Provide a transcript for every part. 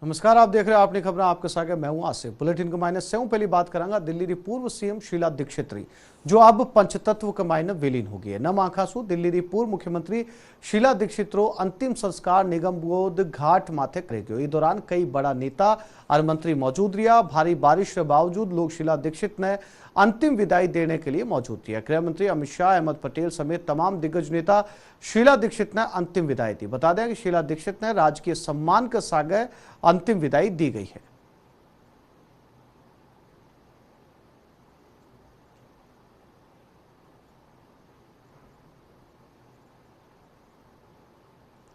नमस्कार, आप देख रहे हैं अपनी खबरें, आपके साथ मैं हूं आसिफ। बुलेटिन के मायने से पहली बात करांगा दिल्ली री पूर्व सीएम शीला दीक्षित री, जो अब पंचतत्व के मायने विलीन हो गई है। नम आखासु दिल्ली री पूर्व मुख्यमंत्री शीला दीक्षित रो अंतिम संस्कार निगम बोध घाट माथे करेगो। इस दौरान कई बड़ा नेता और मंत्री मौजूद रिया। भारी बारिश के बावजूद लोग शीला दीक्षित ने अंतिम विदाई देने के लिए मौजूद थे। गृह मंत्री अमित शाह, अहमद पटेल समेत तमाम दिग्गज नेता शीला दीक्षित ने अंतिम विदाई दी। बता दें कि शीला दीक्षित ने राजकीय सम्मान के साथ अंतिम विदाई दी गई है।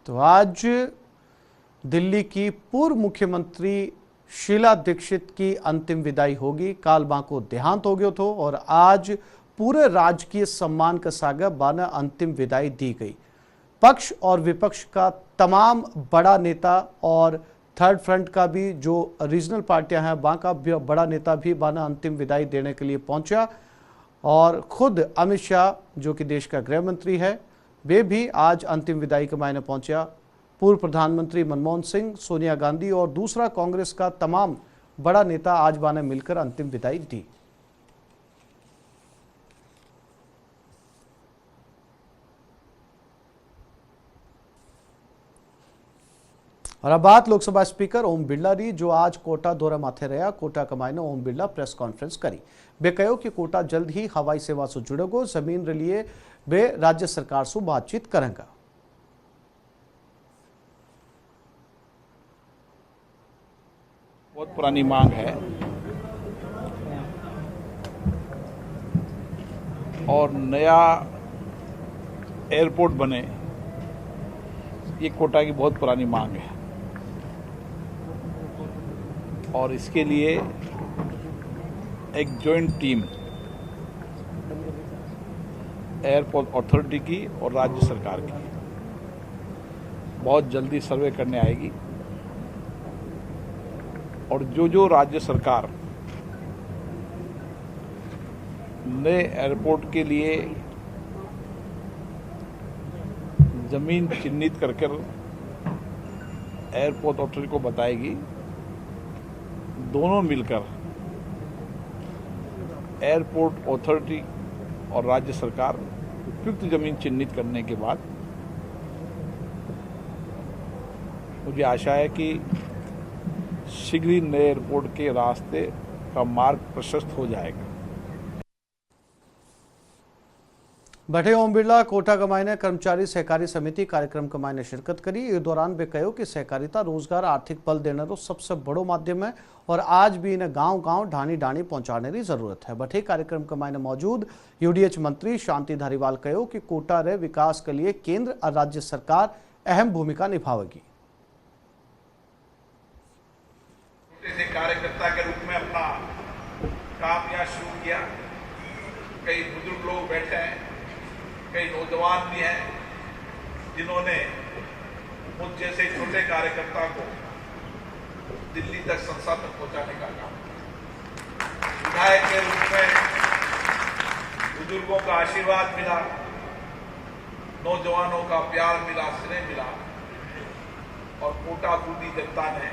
तो आज दिल्ली की पूर्व मुख्यमंत्री शीला दीक्षित की अंतिम विदाई होगी। काल मां को देहांत हो गया तो और आज पूरे राजकीय सम्मान के साथ बाने अंतिम विदाई दी गई। पक्ष और विपक्ष का तमाम बड़ा नेता और थर्ड फ्रंट का भी जो रीजनल पार्टियां हैं वहां का बड़ा नेता भी बाना अंतिम विदाई देने के लिए पहुंचा और खुद अमित शाह जो कि देश का गृह मंत्री है वे भी आज अंतिम विदाई के मायने पहुंचा। पूर्व प्रधानमंत्री मनमोहन सिंह, सोनिया गांधी और दूसरा कांग्रेस का तमाम बड़ा नेता आज बाने मिलकर अंतिम विदाई दी। और अब बात लोकसभा स्पीकर ओम बिरला री, जो आज कोटा दौरा माथे रहा। कोटा के मायने ओम बिरला प्रेस कॉन्फ्रेंस करी। वे कहो कि कोटा जल्द ही हवाई सेवा से जुड़ेगो। जमीन के लिए वे राज्य सरकार से बातचीत करेंगे। बहुत पुरानी मांग है और नया एयरपोर्ट बने, ये कोटा की बहुत पुरानी मांग है और इसके लिए एक जॉइंट टीम एयरपोर्ट अथॉरिटी की और राज्य सरकार की बहुत जल्दी सर्वे करने आएगी और जो राज्य सरकार नए एयरपोर्ट के लिए जमीन चिन्हित करके एयरपोर्ट अथॉरिटी को बताएगी, दोनों मिलकर एयरपोर्ट अथॉरिटी और राज्य सरकार उपयुक्त जमीन चिन्हित करने के बाद मुझे आशा है कि शीघ्र ही नए एयरपोर्ट के रास्ते का मार्ग प्रशस्त हो जाएगा। बैठे ओम बिरला कोटा के मायने कर्मचारी सहकारी समिति कार्यक्रम के मायने शिरकत करी। इस दौरान वे कहो कि सहकारिता रोजगार आर्थिक बल देने रो सबसे बड़ो माध्यम है और आज भी इन्हें गांव-गांव ढाणी-ढाणी पहुंचाने की जरूरत है। बैठे कार्यक्रम के मायने मौजूद यूडीएच मंत्री शांति धारीवाल कहो कि कोटा रे विकास के लिए केंद्र और राज्य सरकार अहम भूमिका निभावेगी। कार्यकर्ता के रूप में अपना काम यहाँ शुरू किया। कई बुजुर्ग लोग बैठे हैं, कई नौजवान भी हैं जिन्होंने मुझ जैसे छोटे कार्यकर्ता को दिल्ली तक, संसद तक पहुंचाने का काम। विधायक के रूप में बुजुर्गों का आशीर्वाद मिला, नौजवानों का प्यार मिला, स्नेह मिला और कोटा बूंदी जनता ने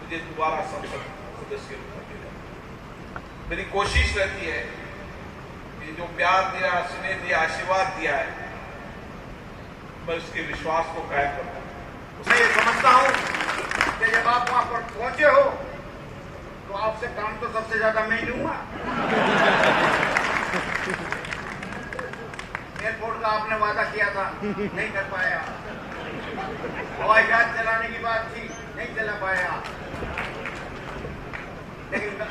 मुझे दोबारा संसद सदस्य के रूप में दिया। मेरी कोशिश रहती है कि जो प्यार दिया, स्नेह दिया, आशीर्वाद दिया है, मैं उसके विश्वास को कायम करता हूं। मैं ये समझता हूं कि जब आप वहां पर पहुंचे हो तो आपसे काम तो सबसे ज्यादा मैं ही लूंगा। एयरपोर्ट का आपने वादा किया था, नहीं कर पाया। हवाई जहाज चलाने की बात थी, नहीं चला पाया। लेकिन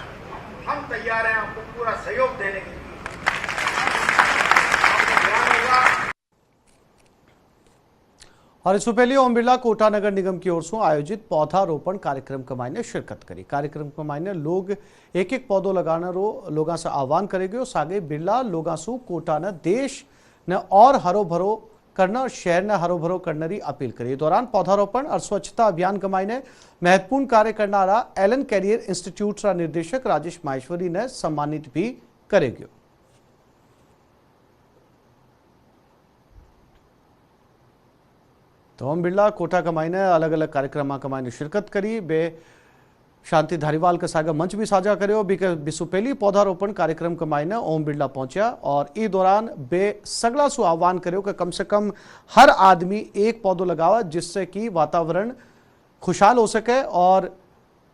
हम तैयार हैं आपको पूरा सहयोग देने के लिए। और इससे पहले ओम बिरला कोटा नगर निगम की ओर से आयोजित पौधारोपण कार्यक्रम के मायने शिरकत करी। कार्यक्रम के मायने लोग एक एक पौधो लगाना रो लोगों से आह्वान करेंगे और सागे बिरला लोगों से कोटा ने देश ने और हरो भरो करना और शहर ने हरो भरो करने की अपील करी। दौरान पौधारोपण और स्वच्छता अभियान के मायने महत्वपूर्ण कार्य करना रहा एलन कैरियर इंस्टीट्यूट का निर्देशक राजेश माहेश्वरी ने सम्मानित भी करेगी। तो ओम बिरला कोटा कमाईने अलग अलग कार्यक्रम कमाईने शिरकत करी। बे शांति धारीवाल के सागे मंच भी साझा कर्यो। बिसुपेली पौधारोपण कार्यक्रम कमाईने ओम बिरला पहुंचा और इस दौरान बे सगला सु आह्वान कर्यो कि कम से कम हर आदमी एक पौधो लगावे, जिससे कि वातावरण खुशहाल हो सके और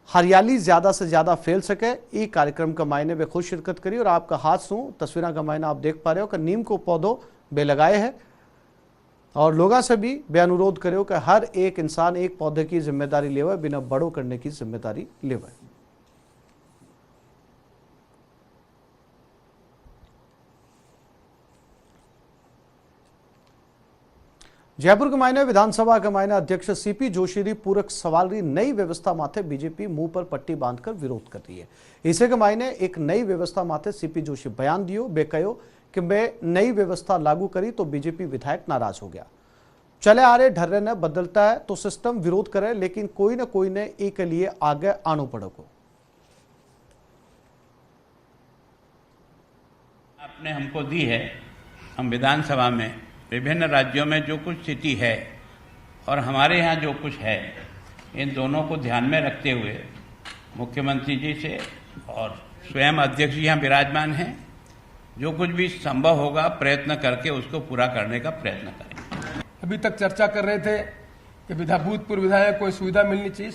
हरियाली ज्यादा से ज्यादा फैल सके। ये कार्यक्रम कमाईने वे खुद शिरकत करी और आपका हाथ सु तस्वीर कमाईने आप देख पा रहे हो कि नीम को पौधो बे लगाए हैं और लोगों से भी बे अनुरोध करो कि हर एक इंसान एक पौधे की जिम्मेदारी लेवे, बिना बड़ो करने की जिम्मेदारी लेवे। जयपुर के मायने विधानसभा के मायने अध्यक्ष सीपी जोशी री पूरक सवाल री नई व्यवस्था माथे बीजेपी मुंह पर पट्टी बांधकर विरोध कर रही है। इसे के मायने एक नई व्यवस्था माथे सीपी जोशी बयान दियो। बे कहो कि मैं नई व्यवस्था लागू करी तो बीजेपी विधायक नाराज हो गया। चले आ रहे ढर्रे ने बदलता है तो सिस्टम विरोध करे, लेकिन कोई ने ए के लिए आगे आनो पड़ेगा। आपने हमको दी है, हम विधानसभा में विभिन्न राज्यों में जो कुछ स्थिति है और हमारे यहाँ जो कुछ है, इन दोनों को ध्यान में रखते हुए मुख्यमंत्री जी से और स्वयं अध्यक्ष जी यहाँ विराजमान हैं, जो कुछ भी संभव होगा प्रयत्न करके उसको पूरा करने का प्रयत्न करेंगे। अभी तक चर्चा कर रहे थे कि भूतपूर्व विधायक को सुविधा मिलनी चाहिए।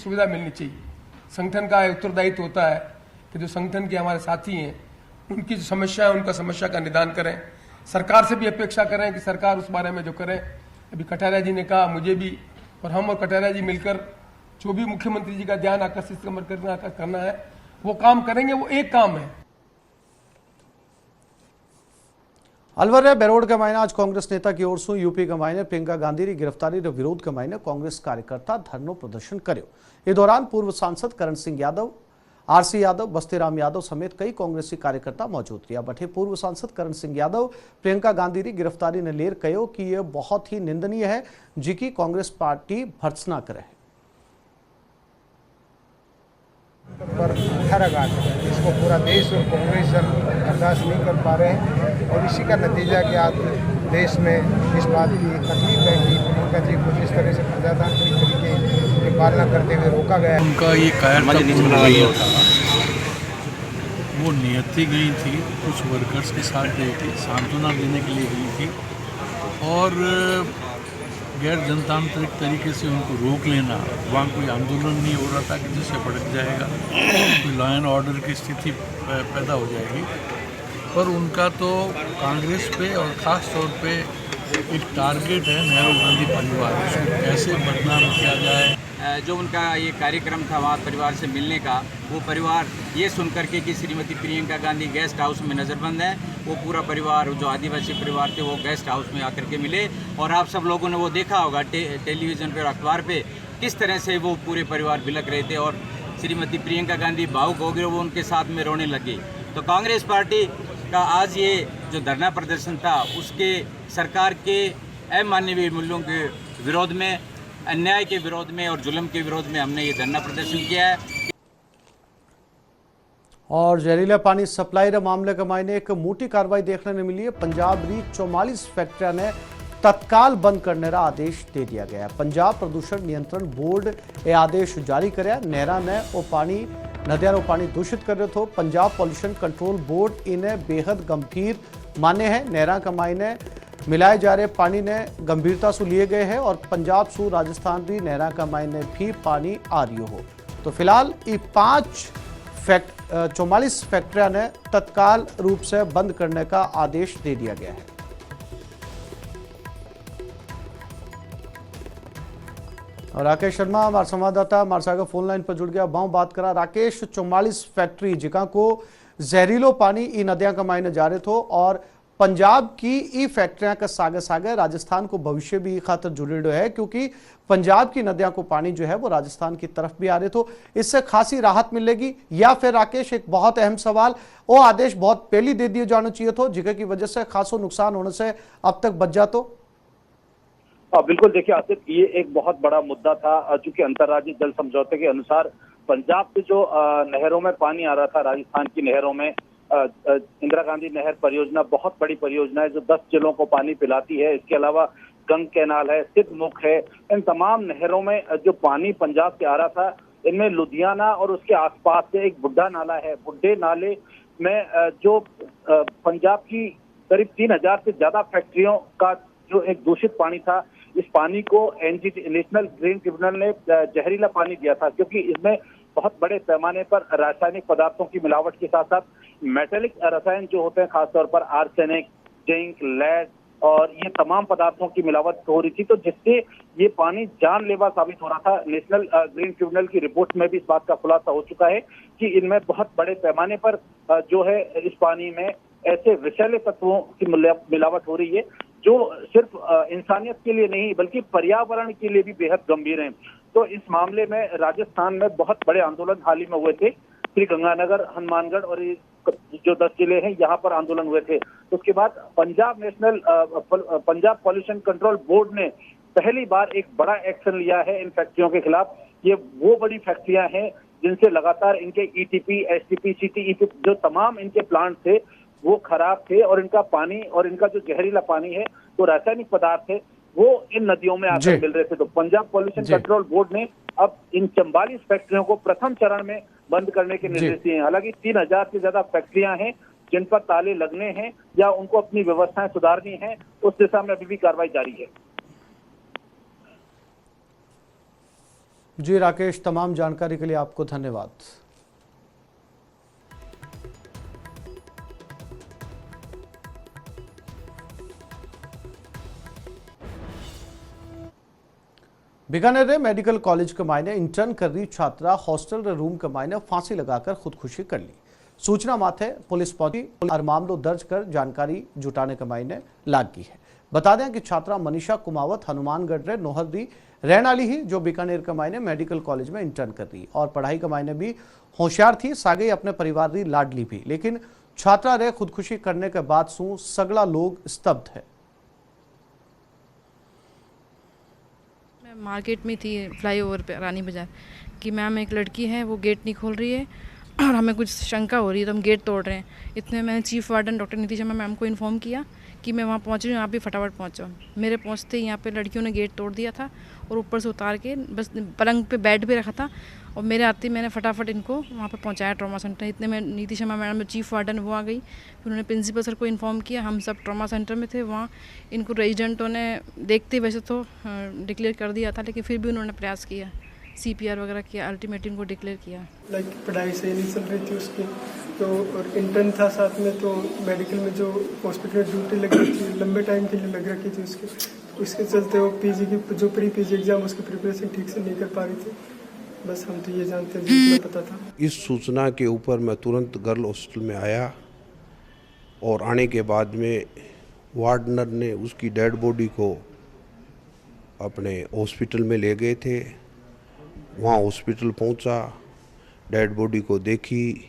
संगठन का उत्तरदायित्व होता है कि जो संगठन के हमारे साथी हैं उनकी जो समस्या है उनका समस्या का निदान करें। सरकार से भी अपेक्षा करें कि सरकार उस बारे में जो करे। अभी कटारिया जी ने कहा, मुझे भी और हम और कटारिया जी मिलकर जो भी मुख्यमंत्री जी का ध्यान आकर्षित करना है वो काम करेंगे। वो एक काम है। अलवर बेरोड के मायने आज कांग्रेस नेता की ओर से यूपी के मायने प्रियंका गांधी की गिरफ्तारी रे विरोध के मायने कांग्रेस कार्यकर्ता धरनो प्रदर्शन कर्यो। इस दौरान पूर्व सांसद करण सिंह यादव, आरसी यादव, बस्तीराम यादव समेत कई कांग्रेसी कार्यकर्ता मौजूद रहा। बठे पूर्व सांसद करण सिंह यादव प्रियंका गांधी की गिरफ्तारी ने लेर कहो कि यह बहुत ही निंदनीय है, जिकी कांग्रेस पार्टी भर्त्सना करे। पर 18 इसको पूरा देश और कांग्रेस बर्दाश्त नहीं कर पा रहे हैं और इसी का नतीजा कि आज देश में इस बात की तकलीफ है कि प्रियंका जी को जिस तरह से प्रजातांत्रिक तरीके की पालना करते हुए रोका गया। उनका ये कायरता था, वो नियति गई थी, कुछ वर्कर्स के साथ गई थी, सांत्वना देने के लिए गई थी और गैर जनतांत्रिक तरीके से उनको रोक लेना, वहाँ कोई आंदोलन नहीं हो रहा था कि जिससे भड़क जाएगा, कोई लॉ एंड ऑर्डर की स्थिति पैदा हो जाएगी। पर उनका तो कांग्रेस पे और ख़ास तौर पे एक टारगेट है नेहरू गांधी परिवार, उसको कैसे बदनाम किया जाए। जो उनका ये कार्यक्रम था वहाँ परिवार से मिलने का, वो परिवार ये सुन करके कि श्रीमती प्रियंका गांधी गेस्ट हाउस में नज़रबंद है, वो पूरा परिवार जो आदिवासी परिवार थे वो गेस्ट हाउस में आकर के मिले। और आप सब लोगों ने वो देखा होगा टेलीविज़न पे और अखबार पे किस तरह से वो पूरे परिवार बिलक रहे थे और श्रीमती प्रियंका गांधी भावुक हो गए, वो उनके साथ में रोने लगी। तो कांग्रेस पार्टी का आज ये जो धरना प्रदर्शन था उसके सरकार के अमानवीय मूल्यों के विरोध में, अन्याय के विरोध में और जुल्म के विरोध में हमने ये धरना प्रदर्शन किया है। और जहरीला पानी सप्लाई रे मामले के मायने एक मोटी कार्रवाई देखने ने मिली है। पंजाब री 44 फैक्ट्रियां ने तत्काल बंद करने का आदेश दे दिया गया है। पंजाब प्रदूषण नियंत्रण बोर्ड ये आदेश जारी कराया। नहरा ने वो पानी, नदियां रो पानी दूषित कर रहे थे। पंजाब पॉल्यूशन कंट्रोल बोर्ड इन्हें बेहद गंभीर माने हैं। नहरा का मायने मिलाए जा रहे पानी ने गंभीरता से लिए गए हैं और पंजाब सु राजस्थान भी नहरा का मायने भी पानी आ रही हो। तो फिलहाल ये 44 फैक्ट्रियां ने तत्काल रूप से बंद करने का आदेश दे दिया गया है। और राकेश शर्मा हमारे संवाददाता हमारे साथ फोन लाइन पर जुड़ गया, बाऊ बात करा। राकेश, 44 फैक्ट्री जिका को जहरीलो पानी ई नदियां का मायने जा रहे थो और पंजाब की ई फैक्ट्रियां का सागे सागे राजस्थान को भविष्य भी खातर जुड़े है, क्योंकि पंजाब की नदियां को पानी जो है वो राजस्थान की तरफ भी आ रहे तो इससे खासी राहत मिलेगी या फिर राकेश एक बहुत अहम सवाल, वो आदेश बहुत पहले दे दिए जाना चाहिए तो जिसकी वजह से खासो नुकसान होने से अब तक बच जातो। बिल्कुल, देखिए आसिफ, ये एक बहुत बड़ा मुद्दा था चूंकि अंतर्राज्यीय जल समझौते के अनुसार पंजाब से जो नहरों में पानी आ रहा था, राजस्थान की नहरों में इंदिरा गांधी नहर परियोजना बहुत बड़ी परियोजना है जो 10 जिलों को पानी पिलाती है। इसके अलावा गंग कैनाल है, सिद्धमुख है, इन तमाम नहरों में जो पानी पंजाब से आ रहा था, इनमें लुधियाना और उसके आसपास से एक बुड्ढा नाला है। बुड्ढे नाले में जो पंजाब की करीब 3000 से ज्यादा फैक्ट्रियों का जो एक दूषित पानी था, इस पानी को एनजीटी नेशनल ग्रीन ट्रिब्यूनल ने जहरीला पानी दिया था, क्योंकि इसमें बहुत बड़े पैमाने पर रासायनिक पदार्थों की मिलावट के साथ साथ मेटेलिक रसायन जो होते हैं, खासतौर पर आर्सेनिक, जिंक, लेड और ये तमाम पदार्थों की मिलावट हो रही थी, तो जिससे ये पानी जानलेवा साबित हो रहा था। नेशनल ग्रीन ट्रिब्यूनल की रिपोर्ट में भी इस बात का खुलासा हो चुका है कि इनमें बहुत बड़े पैमाने पर जो है इस पानी में ऐसे विषैले तत्वों की मिलावट हो रही है जो सिर्फ इंसानियत के लिए नहीं बल्कि पर्यावरण के लिए भी बेहद गंभीर हैं। तो इस मामले में राजस्थान में बहुत बड़े आंदोलन हाल ही में हुए थे। श्री गंगानगर, हनुमानगढ़ और जो 10 जिले हैं यहाँ पर आंदोलन हुए थे। उसके बाद पंजाब पॉल्यूशन कंट्रोल बोर्ड ने पहली बार एक बड़ा एक्शन लिया है इन फैक्ट्रियों के खिलाफ। ये वो बड़ी फैक्ट्रियां हैं जिनसे लगातार इनके ईटीपी, एसटीपी, सीटीईपी जो तमाम इनके प्लांट थे वो खराब थे और इनका पानी और इनका जो जहरीला पानी है, तो रासायनिक पदार्थ है, वो इन नदियों में आकर मिल रहे थे। तो पंजाब पॉल्यूशन कंट्रोल बोर्ड ने अब इन 44 फैक्ट्रियों को प्रथम चरण में बंद करने के निर्देश दिए हैं। हालांकि 3000 से ज्यादा फैक्ट्रियां हैं जिन पर ताले लगने हैं या उनको अपनी व्यवस्थाएं सुधारनी है, उस दिशा में अभी भी कार्रवाई जारी है। जी राकेश, तमाम जानकारी के लिए आपको धन्यवाद। बीकानेर रे मेडिकल कॉलेज के मायने इंटर्न कर रही छात्रा हॉस्टल रे रूम के मायने फांसी लगाकर खुदकुशी कर ली। सूचना माथे पुलिस पहुंची और मामलो दर्ज कर जानकारी जुटाने के मायने लाग गई है। बता दें कि छात्रा मनीषा कुमावत हनुमानगढ़ रे नोहरदी रहने वाली ही, जो बीकानेर के मायने मेडिकल कॉलेज में इंटर्न कर रही और पढ़ाई के मायने भी होशियार थी, सागे अपने परिवार री लाडली भी। लेकिन छात्रा रे खुदकुशी करने के बाद सू सगला लोग स्तब्ध है। मार्केट में थी फ्लाईओवर पे रानी बाजार कि मैम एक लड़की है वो गेट नहीं खोल रही है और हमें कुछ शंका हो रही है तो हम गेट तोड़ रहे हैं। इतने मैंने चीफ वार्डन डॉक्टर नीति शर्मा मैम को इन्फॉर्म किया कि मैं वहाँ पहुँच रही हूँ, आप भी फटाफट पहुँचो। मेरे पहुँचते ही यहाँ पे लड़कियों ने गेट तोड़ दिया था और ऊपर से उतार के बस पलंग पे बेड भी रखा था और मेरे आते मैंने फटाफट इनको वहाँ पे पहुँचाया ट्रॉमा सेंटर। इतने में नीति शर्मा मैडम चीफ वार्डन वो आ गई, फिर उन्होंने प्रिंसिपल सर को इन्फॉर्म किया। हम सब ट्रॉमा सेंटर में थे, वहाँ इनको रेजिडेंटों ने देखते वैसे तो डिक्लेयर कर दिया था, लेकिन फिर भी उन्होंने प्रयास किया, CPR वगैरह किया, अल्टीमेटली उनको डिक्लेयर किया। पढ़ाई सही नहीं चल रही थी उसकी, तो और इंटर्न था साथ में, तो मेडिकल में जो हॉस्पिटल में ड्यूटी लग रही थी लंबे टाइम के लिए लग रखी थी उसके चलते वो PG की जो प्री PG एग्जाम उसकी प्रिपरेशन ठीक से नहीं कर पा रही थी। बस हम तो ये जानते हैं, जितना पता था। इस सूचना के ऊपर मैं तुरंत गर्ल हॉस्टल में आया और आने के बाद में वार्डनर ने उसकी डेड बॉडी को अपने हॉस्पिटल में ले गए थे। वहाँ हॉस्पिटल पहुँचा, डेड बॉडी को देखी,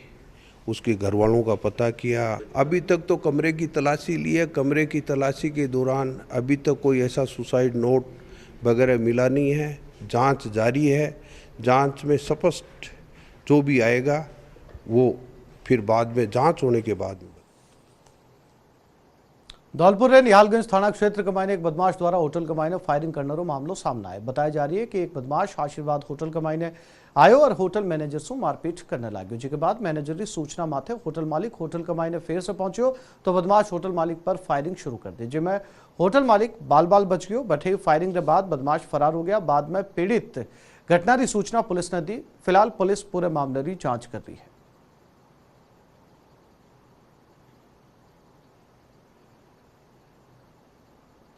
उसके घर वालों का पता किया। अभी तक तो कमरे की तलाशी ली है। कमरे की तलाशी के दौरान अभी तक कोई ऐसा सुसाइड नोट वगैरह मिला नहीं है। जांच जारी है। जांच में स्पष्ट जो भी आएगा वो फिर बाद में जांच होने के बाद में। धौलपुर रे निहालगंज थाना क्षेत्र के मायने एक बदमाश द्वारा होटल के मायने फायरिंग करने रो मामलो सामने आए। बताया जा रही है कि एक बदमाश आशीर्वाद होटल के मायने आयो और होटल मैनेजर से मारपीट करने लगे, जिसके बाद मैनेजर की सूचना माथे होटल मालिक होटल के मायने फेर से पहुंचो तो बदमाश होटल मालिक पर फायरिंग शुरू कर दी, जिसमें होटल मालिक बाल बाल बच गयो। बटे फायरिंग के बाद बदमाश फरार हो गया। बाद में पीड़ित घटना की सूचना पुलिस ने दी। फिलहाल पुलिस पूरे मामले की जांच कर रही है।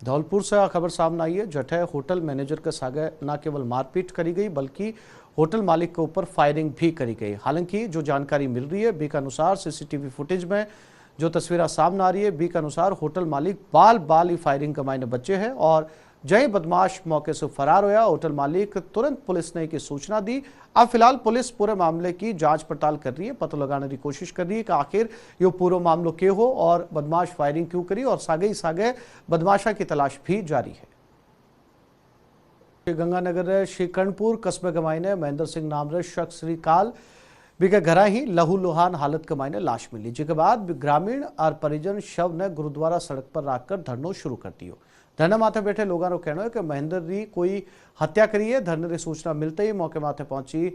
धौलपुर से खबर सामने आई है। जठे होटल मैनेजर के सागे न केवल मारपीट करी गई बल्कि होटल मालिक के ऊपर फायरिंग भी करी गई। हालांकि जो जानकारी मिल रही है बी के अनुसार CCTV फुटेज में जो तस्वीरें सामने आ रही है बी के अनुसार होटल मालिक बाल बाल ही फायरिंग के मायने बचे हैं और जय बदमाश मौके से फरार होया। होटल मालिक तुरंत पुलिस ने की सूचना दी। अब फिलहाल पुलिस पूरे मामले की जांच पड़ताल कर रही है, पता लगाने की कोशिश कर रही है कि आखिर ये पूरा मामलो क्या हो और बदमाश फायरिंग क्यों करी और सागे ही सागे बदमाशा की तलाश भी जारी है। गंगानगर श्रीकरणपुर कस्बे के मायने महेंद्र सिंह नाम रे शख्स काल बीके घर ही लहू लुहान हालत के मायने लाश मिली, जिसके बाद ग्रामीण और परिजन शव ने गुरुद्वारा सड़क पर रखकर धरनो शुरू कर दियो। धरना माथे बैठे लोगों का कहना है कि महेंद्र री कोई हत्या करी है। धरने की सूचना मिलते ही मौके माथे पहुंची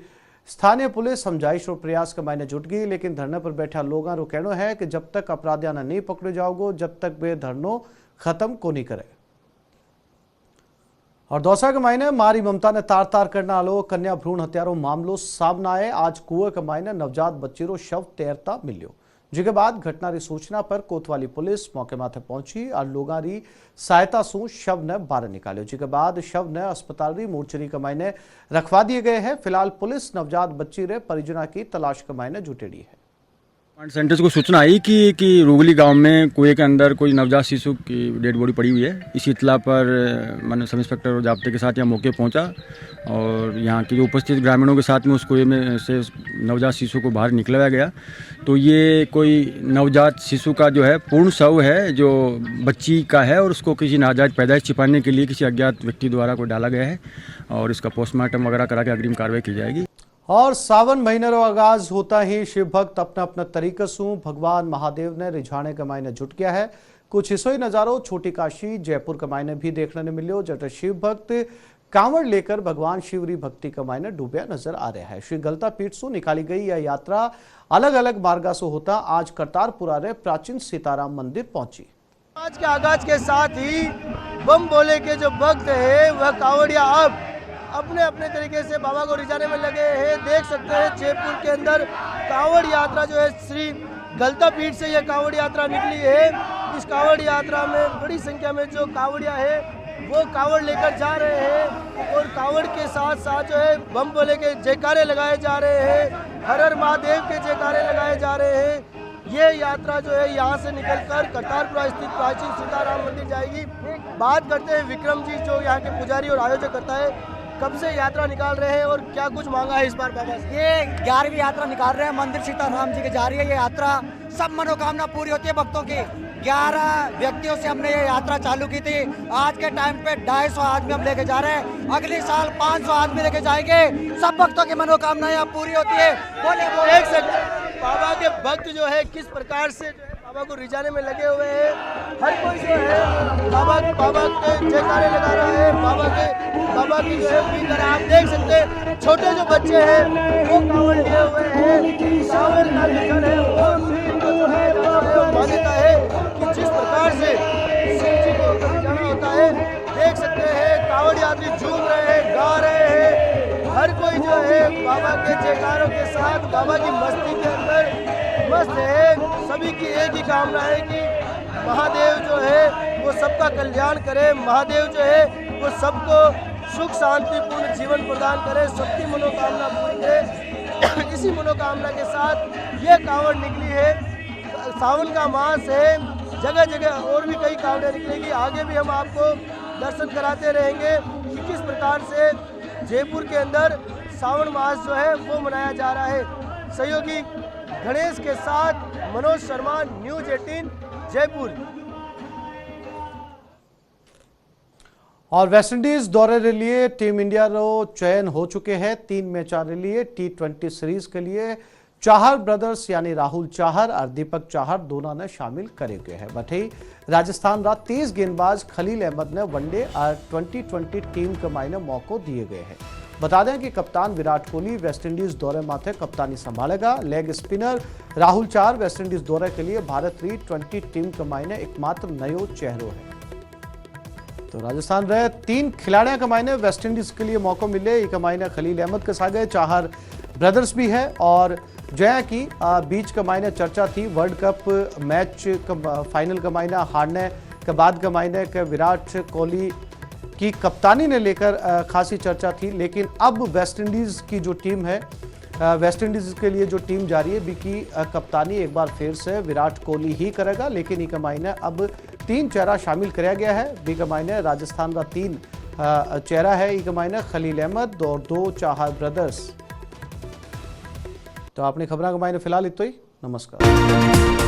स्थानीय पुलिस समझाइश और प्रयास के मायने जुट गई, लेकिन धरने पर बैठा लोगों का कहना है कि जब तक अपराधियों ने नहीं पकड़े जाओगे जब तक वे धरनो खत्म को नहीं करे। और दौसा के मायने मारी ममता ने तार तार करने वालों कन्या भ्रूण हत्यारों मामलों सामने आए। आज कुएं के मायने नवजात बच्ची रो शव तैरता मिलियो, जिसके बाद घटना की सूचना पर कोतवाली पुलिस मौके माथे पहुंची और लोगों की सहायता से शव ने बाहर निकालियो, जिसके बाद शव ने अस्पताल री मोर्चरी के मायने रखवा दिए गए हैं। फिलहाल पुलिस नवजात बच्ची रे परिजना की तलाश के मायने जुटेड़ी है। सेंटर को सूचना आई कि रोगली गांव में कुएं के अंदर कोई नवजात शिशु की डेड बॉडी पड़ी हुई है। इसी इत्तला पर मैंने सब इंस्पेक्टर और जाब्ते के साथ यहाँ मौके पहुंचा और यहाँ के जो उपस्थित ग्रामीणों के साथ में उस कुएं में से नवजात शिशु को बाहर निकलवाया गया। तो ये कोई नवजात शिशु का जो है पूर्ण शव है जो बच्ची का है और उसको किसी नाजायज पैदाइश छिपाने के लिए किसी अज्ञात व्यक्ति द्वारा को डाला गया है और इसका पोस्टमार्टम वगैरह करा के अग्रिम कार्रवाई की जाएगी। और सावन महीने रो आगाज होता ही शिव भक्त अपने अपने तरीके से भगवान महादेव ने रिझाने के मायने जुट गया है। कुछ हिस्सों नजारों छोटी काशी जयपुर के मायने भी देखने ने मिले, जटे शिव भक्त कांवड़ लेकर भगवान शिवरी भक्ति के मायने डूबया नजर आ रहा है। श्री गलता पीठ से निकाली गई यह यात्रा अलग अलग मार्गा से होता आज करतारपुरा रे प्राचीन सीताराम मंदिर पहुंची। आज के आगाज के साथ ही बम बोले के जो भक्त है वह कांवड़िया अब अपने अपने तरीके से बाबा को रिझाने में लगे हैं। देख सकते हैं जयपुर के अंदर कांवड़ यात्रा जो है श्री गलता पीठ से यह कांवड़ यात्रा निकली है। इस कांवड़ यात्रा में बड़ी संख्या में जो कांवड़िया है वो कांवड़ लेकर जा रहे हैं और कांवड़ के साथ साथ जो है बम बोले के जयकारे लगाए जा रहे हैं, हर हर महादेव के जयकारे लगाए जा रहे हैं। ये यात्रा जो है यहाँ से निकलकर करतारपुरा स्थित प्राचीन सीताराम मंदिर जाएगी। बात करते हैं विक्रम जी जो यहाँ के पुजारी और आयोजक करता है, कब से यात्रा निकाल रहे हैं और क्या कुछ मांगा है इस बार बाबा से? ये 11वीं यात्रा निकाल रहे हैं, मंदिर सीताराम जी के जा रही है ये यात्रा। सब मनोकामना पूरी होती है भक्तों की। 11 व्यक्तियों से हमने ये यात्रा चालू की थी। आज के टाइम पे 250 आदमी हम लेके जा रहे हैं, अगले साल 500 आदमी लेके जाएंगे। सब भक्तों की मनोकामनाएं अब पूरी होती है। बोले देख सकते बाबा के भक्त जो है किस प्रकार से बाबा को रिझाने में लगे हुए हैं। हर कोई जो है बाबा के जयकारे लगा रहा है, बाबा की जो है पीकर आप देख सकते हैं। छोटे जो बच्चे हैं वो कांवड़ लिए हुए हैं। कांवड़ का मिशन है वो जो है मान्यता है कि जिस प्रकार से शिव जी को रिझाना होता है। देख सकते हैं कांवड़ यात्री झूम रहे हैं, गा रहे हैं। हर कोई जो है बाबा के जयकारों के साथ बाबा की मस्ती के अंदर मस्त है। सभी की एक ही कामना है कि महादेव जो है वो सबका कल्याण करे, महादेव जो है वो सबको सुख शांतिपूर्ण जीवन प्रदान करे, सबकी मनोकामना पूरी करे। इसी मनोकामना के साथ ये कांवड़ निकली है। सावन का मास है, जगह जगह और भी कई कांवड़ें निकलेगी। आगे भी हम आपको दर्शन कराते रहेंगे कि किस प्रकार से जयपुर के अंदर सावन मास जो है वो मनाया जा रहा है। सहयोगी गणेश के साथ मनोज शर्मा, न्यूज 18 जयपुर। और वेस्टइंडीज दौरे के लिए टीम इंडिया रो चयन हो चुके हैं। 3 मैचों के लिए T20 सीरीज के लिए चाहर ब्रदर्स यानी राहुल चाहर और दीपक चाहर दोनों ने शामिल करे गए हैं। बटे राजस्थान रा 30 गेंदबाज खलील अहमद ने वनडे और 2020 टीम के मायने मौके दिए गए हैं। बता दें कि कप्तान विराट कोहली वेस्टइंडीज दौरे माथे कप्तानी संभालेगा। Leg spinner Rahul Chahar West Indies दौरे के लिए भारत T20 टीम के मायने एकमात्र नयो चेहरो है। तो राजस्थान रहे 3 खिलाड़ियों के मायने वेस्टइंडीज के लिए मौका मिले। एक मायने खलील अहमद के सागे चाहर ब्रदर्स भी है और जया की बीच के मायने चर्चा थी वर्ल्ड कप मैच फाइनल के मायने हारने के बाद के मायने के विराट कोहली की कप्तानी ने लेकर खासी चर्चा थी। लेकिन अब वेस्टइंडीज की जो टीम है, वेस्टइंडीज के लिए जो टीम जा रही है बीकी कप्तानी एक बार फिर से विराट कोहली ही करेगा। लेकिन एक मायने अब 3 चेहरा शामिल किया गया है। बी के मायने राजस्थान का 3 चेहरा है। एक मायने खलील अहमद और 2 चाहर ब्रदर्स। तो अपनी खबरों के मायने फिलहाल इतना ही। नमस्कार।